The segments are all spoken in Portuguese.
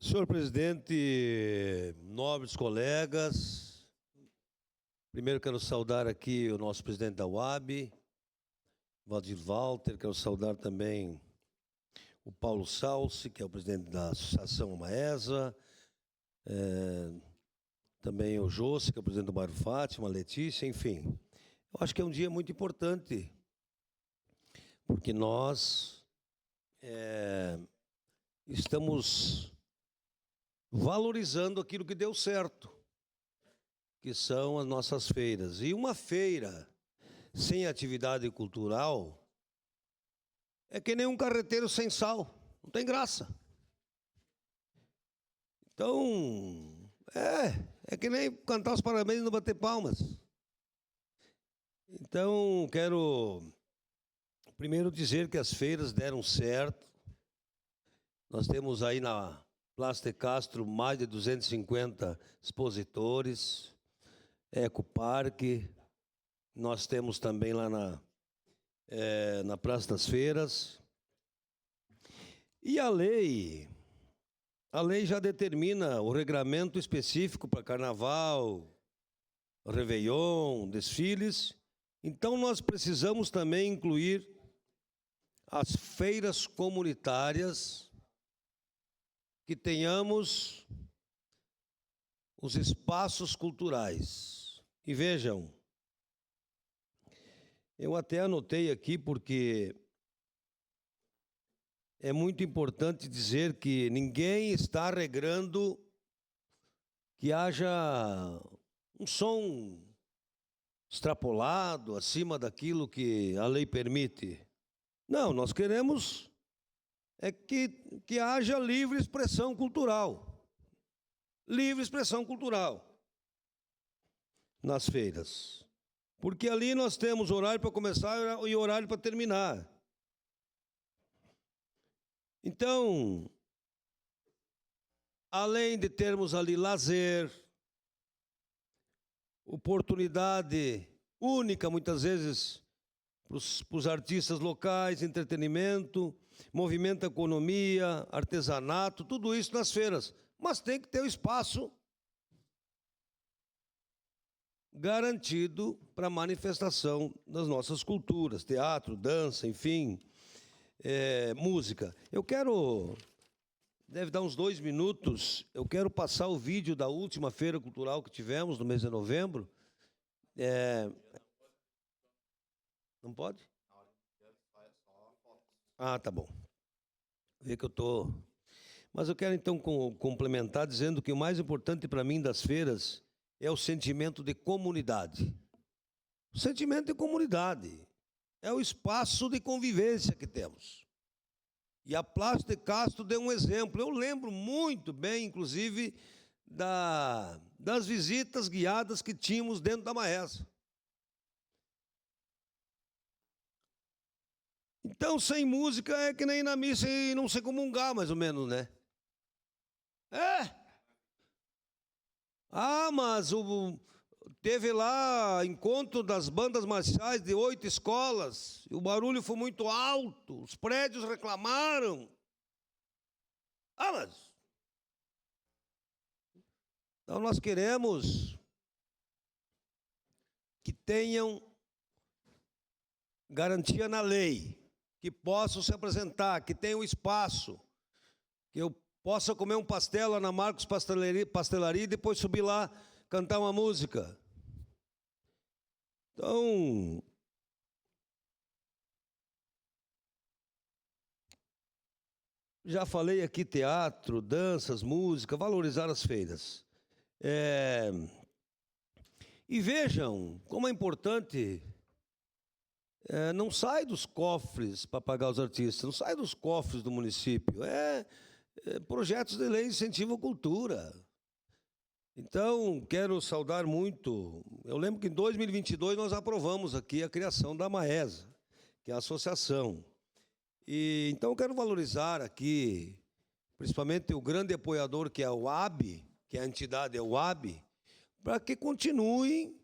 Senhor presidente, nobres colegas, primeiro quero saudar aqui o nosso presidente da UAB, Valdir Walter, quero saudar também o Paulo Salsi, que é o presidente da Associação Maesa, também o Jossi, que é o presidente do bairro Fátima, a Letícia, enfim. Eu acho que é um dia muito importante, porque nós estamos valorizando aquilo que deu certo, que são as nossas feiras. E uma feira sem atividade cultural é que nem um carreteiro sem sal, não tem graça. Então, é que nem cantar os parabéns e não bater palmas. Então, quero primeiro dizer que as feiras deram certo. Nós temos aí na Praça de Castro mais de 250 expositores, Ecoparque, nós temos também lá na Praça das Feiras. E a lei já determina o regramento específico para carnaval, réveillon, desfiles. Então, nós precisamos também incluir as feiras comunitárias, que tenhamos os espaços culturais. E vejam, eu até anotei aqui porque é muito importante dizer que ninguém está regrando que haja um som extrapolado acima daquilo que a lei permite. Não, nós queremos que haja livre expressão cultural. Livre expressão cultural nas feiras. Porque ali nós temos horário para começar e horário para terminar. Então, além de termos ali lazer, oportunidade única, muitas vezes, para os artistas locais, entretenimento, movimento economia, artesanato, tudo isso nas feiras. Mas tem que ter o espaço garantido para a manifestação das nossas culturas, teatro, dança, enfim, música. Eu quero, deve dar uns 2 minutos, eu quero passar o vídeo da última feira cultural que tivemos no mês de novembro. Não pode? Ah, tá bom. Vê que eu estou... Mas eu quero, então, complementar dizendo que o mais importante para mim das feiras é o sentimento de comunidade. O sentimento de comunidade é o espaço de convivência que temos. E a Praça de Castro deu um exemplo. Eu lembro muito bem, inclusive, das visitas guiadas que tínhamos dentro da Maesa. Então, sem música é que nem ir na missa e não se comungar, mais ou menos, né? Mas teve lá encontro das bandas marciais de 8 escolas, e o barulho foi muito alto, os prédios reclamaram. Mas... Então, nós queremos que tenham garantia na lei, que possam se apresentar, que tenham espaço, que eu possa comer um pastel lá na Marcos Pastelaria e depois subir lá, cantar uma música. Então, já falei aqui teatro, danças, música, valorizar as feiras. E vejam como é importante, não sai dos cofres para pagar os artistas, não sai dos cofres do município, projetos de lei incentivam a cultura. Então, quero saudar muito. Eu lembro que em 2022 nós aprovamos aqui a criação da Maesa, que é a associação. E então eu quero valorizar aqui, principalmente o grande apoiador que é a UAB, que a entidade é a UAB, para que continuem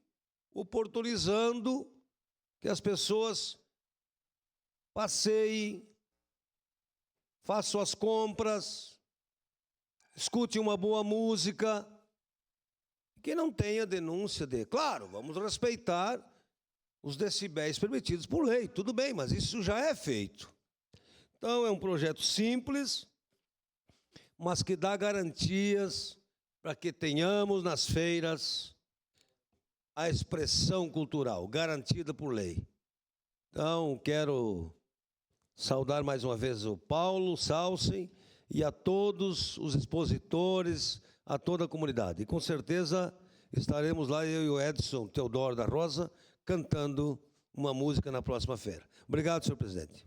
oportunizando que as pessoas passeiem, façam as compras, escute uma boa música, que não tenha denúncia de... Claro, vamos respeitar os decibéis permitidos por lei, tudo bem, mas isso já é feito. Então, é um projeto simples, mas que dá garantias para que tenhamos nas feiras a expressão cultural, garantida por lei. Então, quero saudar mais uma vez o Paulo Salcem e a todos os expositores, a toda a comunidade. E, com certeza, estaremos lá, eu e o Edson Teodoro da Rosa, cantando uma música na próxima feira. Obrigado, senhor presidente.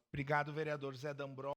Obrigado, vereador Zé D'Ambrosio.